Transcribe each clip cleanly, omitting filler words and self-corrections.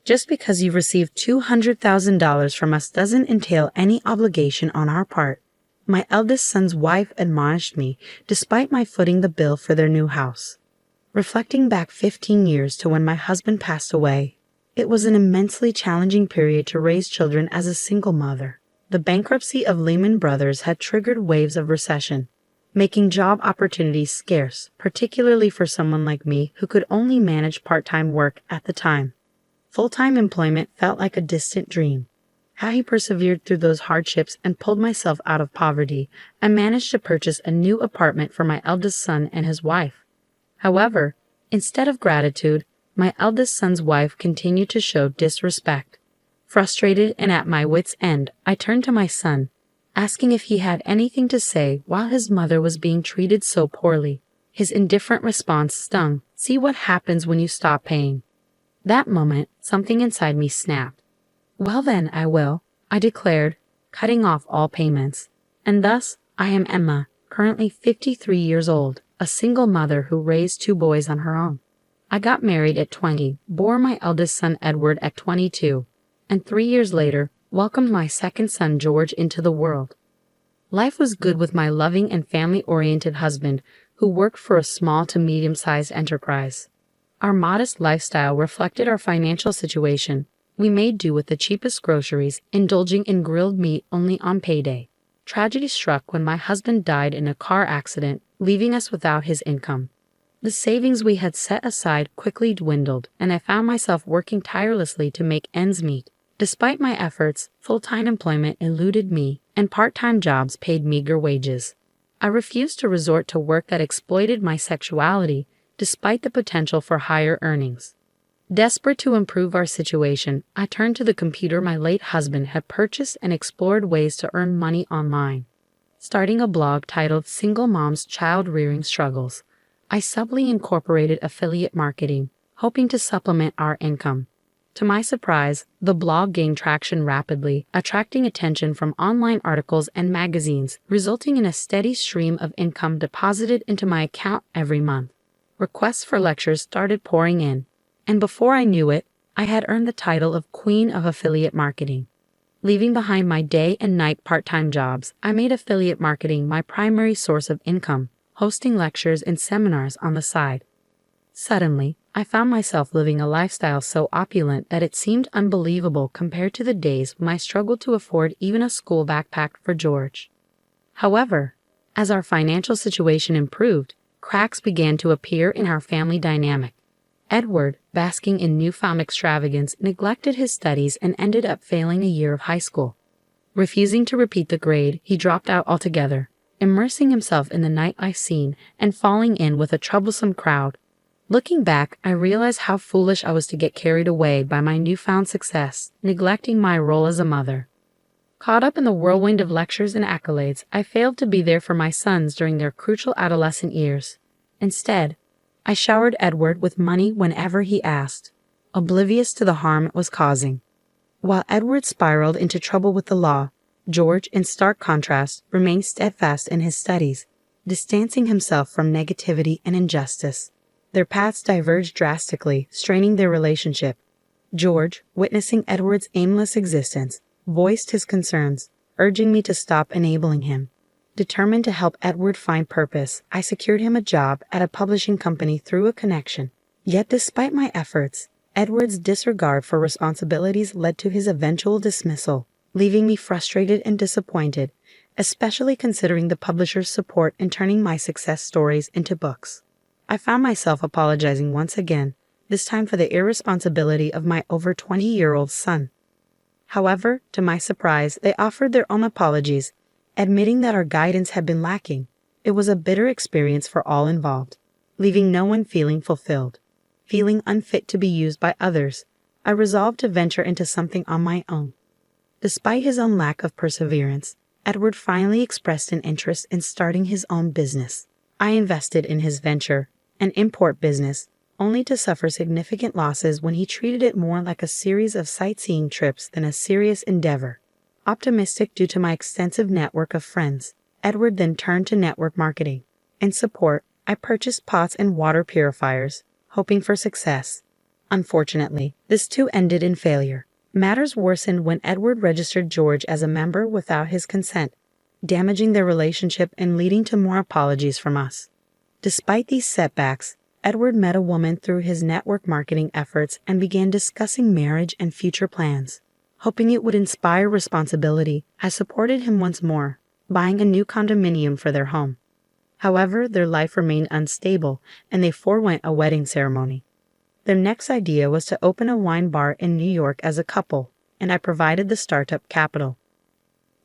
Just because you've received $200,000 from us doesn't entail any obligation on our part. My eldest son's wife admonished me, despite my footing the bill for their new house. Reflecting back 15 years to when my husband passed away, it was an immensely challenging period to raise children as a single mother. The bankruptcy of Lehman Brothers had triggered waves of recession, making job opportunities scarce, particularly for someone like me who could only manage part-time work at the time. Full-time employment felt like a distant dream. How he persevered through those hardships and pulled myself out of poverty, I managed to purchase a new apartment for my eldest son and his wife. However, instead of gratitude, my eldest son's wife continued to show disrespect. Frustrated and at my wits' end, I turned to my son, asking if he had anything to say while his mother was being treated so poorly. His indifferent response stung. "See what happens when you stop paying." That moment, something inside me snapped. "Well then, I will," I declared, cutting off all payments. And thus, I am Emma, currently 53 years old, a single mother who raised 2 boys on her own. I got married at 20, bore my eldest son Edward at 22, and 3 years later, welcomed my second son George into the world. Life was good with my loving and family-oriented husband, who worked for a small to medium-sized enterprise. Our modest lifestyle reflected our financial situation. We made do with the cheapest groceries, indulging in grilled meat only on payday. Tragedy struck when my husband died in a car accident, leaving us without his income. The savings we had set aside quickly dwindled, and I found myself working tirelessly to make ends meet. Despite my efforts, full-time employment eluded me, and part-time jobs paid meager wages. I refused to resort to work that exploited my sexuality, despite the potential for higher earnings. Desperate to improve our situation, I turned to the computer my late husband had purchased and explored ways to earn money online. Starting a blog titled Single Mom's Child Rearing Struggles, I subtly incorporated affiliate marketing, hoping to supplement our income. To my surprise, the blog gained traction rapidly, attracting attention from online articles and magazines, resulting in a steady stream of income deposited into my account every month. Requests for lectures started pouring in, and before I knew it, I had earned the title of Queen of Affiliate Marketing. Leaving behind my day and night part-time jobs, I made affiliate marketing my primary source of income, hosting lectures and seminars on the side. Suddenly, I found myself living a lifestyle so opulent that it seemed unbelievable compared to the days when I struggled to afford even a school backpack for George. However, as our financial situation improved, cracks began to appear in our family dynamic. Edward, basking in newfound extravagance, neglected his studies and ended up failing a year of high school. Refusing to repeat the grade, he dropped out altogether, immersing himself in the nightlife scene and falling in with a troublesome crowd. Looking back, I realized how foolish I was to get carried away by my newfound success, neglecting my role as a mother. Caught up in the whirlwind of lectures and accolades, I failed to be there for my sons during their crucial adolescent years. Instead, I showered Edward with money whenever he asked, oblivious to the harm it was causing. While Edward spiraled into trouble with the law, George, in stark contrast, remained steadfast in his studies, distancing himself from negativity and injustice. Their paths diverged drastically, straining their relationship. George, witnessing Edward's aimless existence, voiced his concerns, urging me to stop enabling him. Determined to help Edward find purpose, I secured him a job at a publishing company through a connection. Yet despite my efforts, Edward's disregard for responsibilities led to his eventual dismissal, leaving me frustrated and disappointed, especially considering the publisher's support in turning my success stories into books. I found myself apologizing once again, this time for the irresponsibility of my over 20-year-old son. However, to my surprise, they offered their own apologies, admitting that our guidance had been lacking. It was a bitter experience for all involved, leaving no one feeling fulfilled. Feeling unfit to be used by others, I resolved to venture into something on my own. Despite his own lack of perseverance, Edward finally expressed an interest in starting his own business. I invested in his venture, an import business, only to suffer significant losses when he treated it more like a series of sightseeing trips than a serious endeavor. Optimistic due to my extensive network of friends, Edward then turned to network marketing. In support, I purchased pots and water purifiers, hoping for success. Unfortunately, this too ended in failure. Matters worsened when Edward registered George as a member without his consent, damaging their relationship and leading to more apologies from us. Despite these setbacks, Edward met a woman through his network marketing efforts and began discussing marriage and future plans. Hoping it would inspire responsibility, I supported him once more, buying a new condominium for their home. However, their life remained unstable, and they forewent a wedding ceremony. Their next idea was to open a wine bar in New York as a couple, and I provided the startup capital.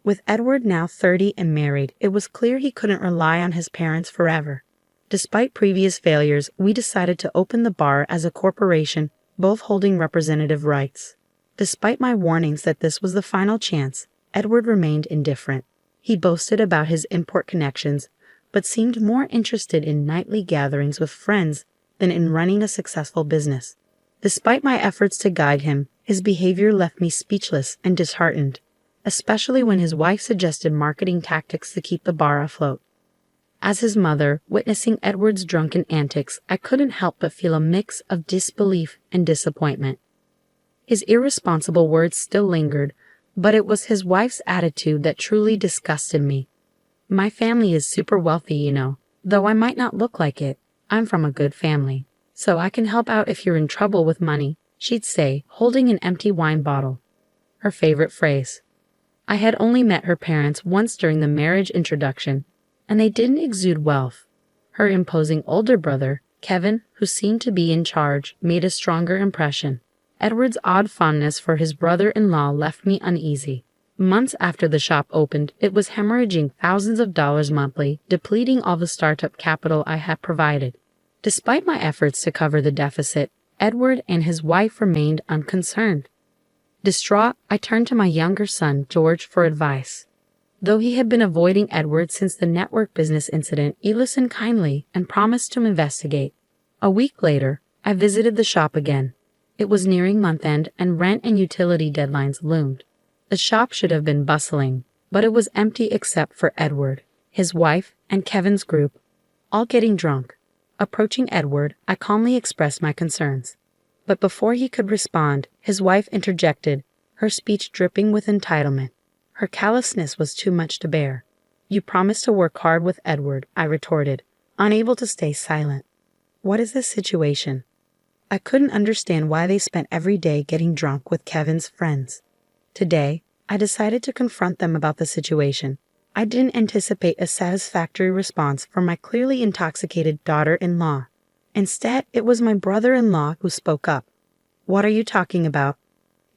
With Edward now 30 and married, it was clear he couldn't rely on his parents forever. Despite previous failures, we decided to open the bar as a corporation, both holding representative rights. Despite my warnings that this was the final chance, Edward remained indifferent. He boasted about his import connections, but seemed more interested in nightly gatherings with friends than in running a successful business. Despite my efforts to guide him, his behavior left me speechless and disheartened, especially when his wife suggested marketing tactics to keep the bar afloat. As his mother, witnessing Edward's drunken antics, I couldn't help but feel a mix of disbelief and disappointment. His irresponsible words still lingered, but it was his wife's attitude that truly disgusted me. "My family is super wealthy, you know. Though I might not look like it, I'm from a good family. So I can help out if you're in trouble with money," she'd say, holding an empty wine bottle. Her favorite phrase. I had only met her parents once during the marriage introduction, and they didn't exude wealth. Her imposing older brother, Kevin, who seemed to be in charge, made a stronger impression. Edward's odd fondness for his brother-in-law left me uneasy. Months after the shop opened, it was hemorrhaging thousands of dollars monthly, depleting all the startup capital I had provided. Despite my efforts to cover the deficit, Edward and his wife remained unconcerned. Distraught, I turned to my younger son, George, for advice. Though he had been avoiding Edward since the network business incident, he listened kindly and promised to investigate. A week later, I visited the shop again. It was nearing month-end, and rent and utility deadlines loomed. The shop should have been bustling, but it was empty except for Edward, his wife, and Kevin's group, all getting drunk. Approaching Edward, I calmly expressed my concerns. But before he could respond, his wife interjected, her speech dripping with entitlement. Her callousness was too much to bear. "You promised to work hard with Edward," I retorted, unable to stay silent. "What is this situation?" I couldn't understand why they spent every day getting drunk with Kevin's friends. Today, I decided to confront them about the situation. I didn't anticipate a satisfactory response from my clearly intoxicated daughter-in-law. Instead, it was my brother-in-law who spoke up. "What are you talking about?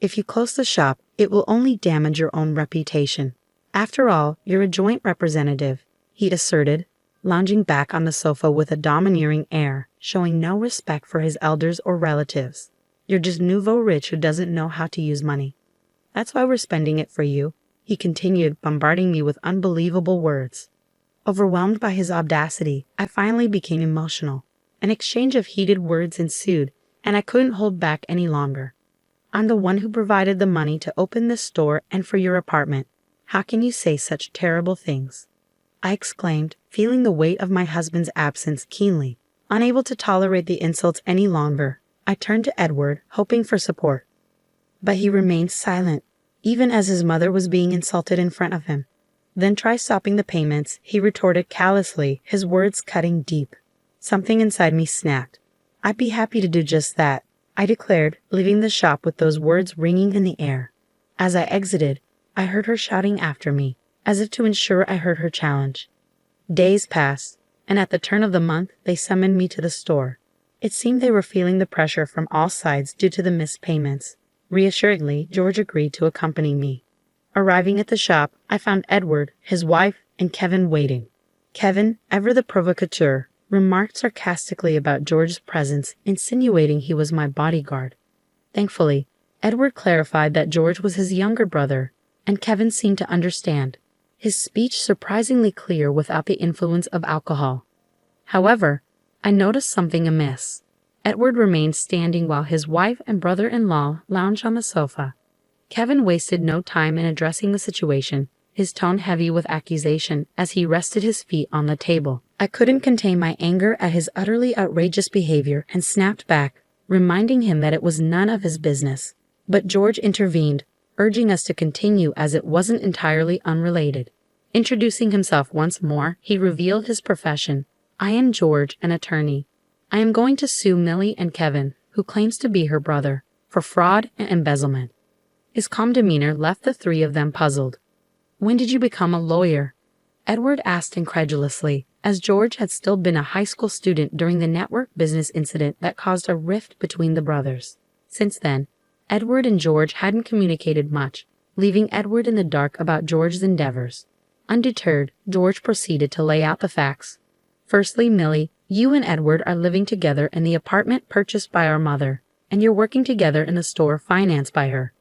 If you close the shop, it will only damage your own reputation. After all, you're a joint representative," he asserted, lounging back on the sofa with a domineering air, showing no respect for his elders or relatives. "You're just nouveau rich who doesn't know how to use money. That's why we're spending it for you," he continued, bombarding me with unbelievable words. Overwhelmed by his audacity, I finally became emotional. An exchange of heated words ensued, and I couldn't hold back any longer. "I'm the one who provided the money to open this store and for your apartment. How can you say such terrible things?" I exclaimed, feeling the weight of my husband's absence keenly. Unable to tolerate the insults any longer, I turned to Edward, hoping for support. But he remained silent, even as his mother was being insulted in front of him. "Then try stopping the payments," he retorted callously, his words cutting deep. Something inside me snapped. "I'd be happy to do just that," I declared, leaving the shop with those words ringing in the air. As I exited, I heard her shouting after me, as if to ensure I heard her challenge. Days passed, and at the turn of the month, they summoned me to the store. It seemed they were feeling the pressure from all sides due to the missed payments. Reassuringly, George agreed to accompany me. Arriving at the shop, I found Edward, his wife, and Kevin waiting. Kevin, ever the provocateur, remarked sarcastically about George's presence, insinuating he was my bodyguard. Thankfully, Edward clarified that George was his younger brother, and Kevin seemed to understand, his speech surprisingly clear without the influence of alcohol. However, I noticed something amiss. Edward remained standing while his wife and brother-in-law lounged on the sofa. Kevin wasted no time in addressing the situation, his tone heavy with accusation as he rested his feet on the table. I couldn't contain my anger at his utterly outrageous behavior and snapped back, reminding him that it was none of his business. But George intervened, urging us to continue as it wasn't entirely unrelated. Introducing himself once more, he revealed his profession. I am George, an attorney. I am going to sue Millie and Kevin, who claims to be her brother, for fraud and embezzlement. His calm demeanor left the three of them puzzled. When did you become a lawyer? Edward asked incredulously, as George had still been a high school student during the network business incident that caused a rift between the brothers. Since then, Edward and George hadn't communicated much, leaving Edward in the dark about George's endeavors. Undeterred, George proceeded to lay out the facts. Firstly, Millie, you and Edward are living together in the apartment purchased by our mother, and you're working together in the store financed by her.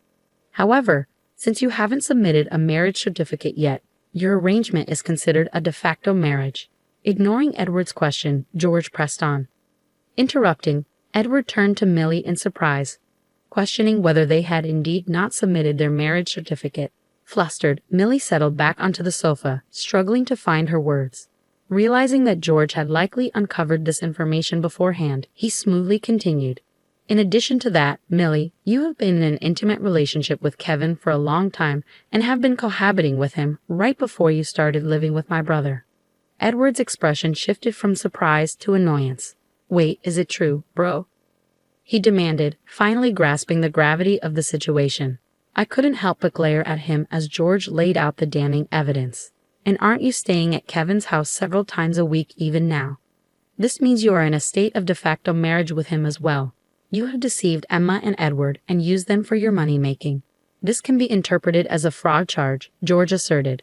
However, since you haven't submitted a marriage certificate yet, your arrangement is considered a de facto marriage. Ignoring Edward's question, George pressed on. Interrupting, Edward turned to Millie in surprise, questioning whether they had indeed not submitted their marriage certificate. Flustered, Millie settled back onto the sofa, struggling to find her words. Realizing that George had likely uncovered this information beforehand, he smoothly continued. In addition to that, Millie, you have been in an intimate relationship with Kevin for a long time and have been cohabiting with him right before you started living with my brother. Edward's expression shifted from surprise to annoyance. Wait, is it true, bro? He demanded, finally grasping the gravity of the situation. I couldn't help but glare at him as George laid out the damning evidence. And aren't you staying at Kevin's house several times a week even now? This means you are in a state of de facto marriage with him as well. You have deceived Emma and Edward and used them for your money-making. This can be interpreted as a fraud charge, George asserted.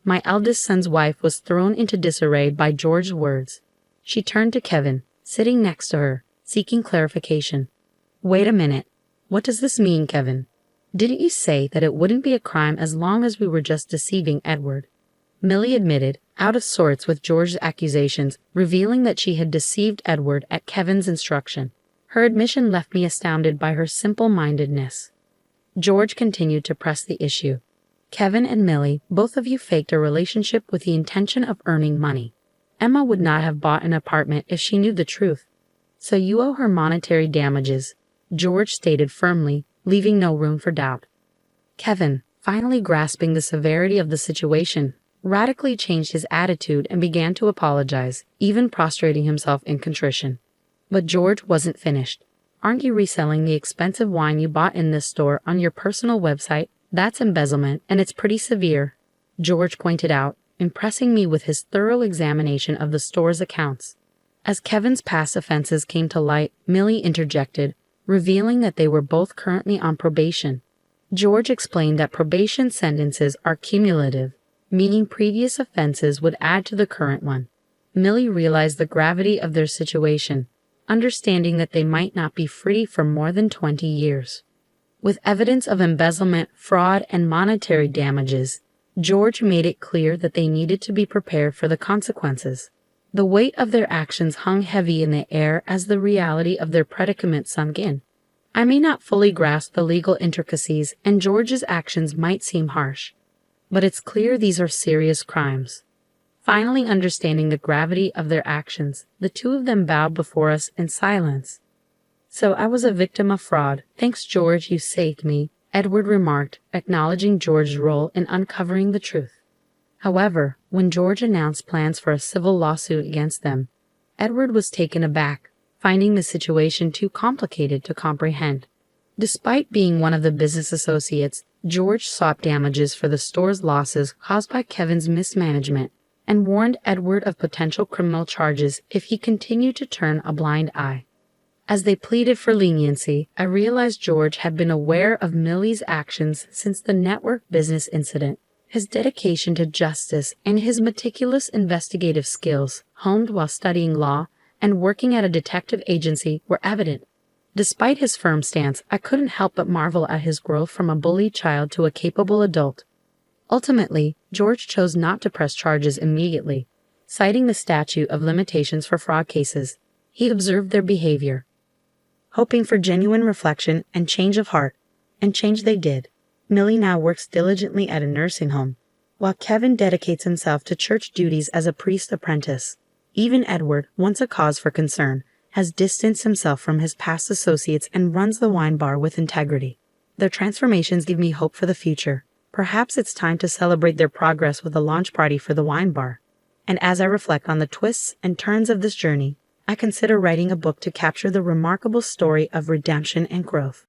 My eldest son's wife was thrown into disarray by George's words. She turned to Kevin, sitting next to her, seeking clarification. Wait a minute. What does this mean, Kevin? Didn't you say that it wouldn't be a crime as long as we were just deceiving Edward? Millie admitted, out of sorts with George's accusations, revealing that she had deceived Edward at Kevin's instruction. Her admission left me astounded by her simple-mindedness. George continued to press the issue. Kevin and Millie, both of you faked a relationship with the intention of earning money. Emma would not have bought an apartment if she knew the truth. So you owe her monetary damages, George stated firmly, leaving no room for doubt. Kevin, finally grasping the severity of the situation, radically changed his attitude and began to apologize, even prostrating himself in contrition. But George wasn't finished. Aren't you reselling the expensive wine you bought in this store on your personal website? That's embezzlement, and it's pretty severe, George pointed out, impressing me with his thorough examination of the store's accounts. As Kevin's past offenses came to light, Millie interjected, revealing that they were both currently on probation. George explained that probation sentences are cumulative, meaning previous offenses would add to the current one. Millie realized the gravity of their situation, understanding that they might not be free for more than 20 years. With evidence of embezzlement, fraud, and monetary damages, George made it clear that they needed to be prepared for the consequences. The weight of their actions hung heavy in the air as the reality of their predicament sunk in. I may not fully grasp the legal intricacies, and George's actions might seem harsh, but it's clear these are serious crimes. Finally understanding the gravity of their actions, the two of them bowed before us in silence. So I was a victim of fraud. Thanks, George, you saved me, Edward remarked, acknowledging George's role in uncovering the truth. However, when George announced plans for a civil lawsuit against them, Edward was taken aback, finding the situation too complicated to comprehend. Despite being one of the business associates, George sought damages for the store's losses caused by Kevin's mismanagement and warned Edward of potential criminal charges if he continued to turn a blind eye. As they pleaded for leniency, I realized George had been aware of Millie's actions since the network business incident. His dedication to justice and his meticulous investigative skills, honed while studying law and working at a detective agency, were evident. Despite his firm stance, I couldn't help but marvel at his growth from a bullied child to a capable adult. Ultimately, George chose not to press charges immediately, citing the statute of limitations for fraud cases. He observed their behavior, hoping for genuine reflection and change of heart, and change they did. Millie now works diligently at a nursing home, while Kevin dedicates himself to church duties as a priest apprentice. Even Edward, once a cause for concern, has distanced himself from his past associates and runs the wine bar with integrity. Their transformations give me hope for the future. Perhaps it's time to celebrate their progress with a launch party for the wine bar. And as I reflect on the twists and turns of this journey, I consider writing a book to capture the remarkable story of redemption and growth.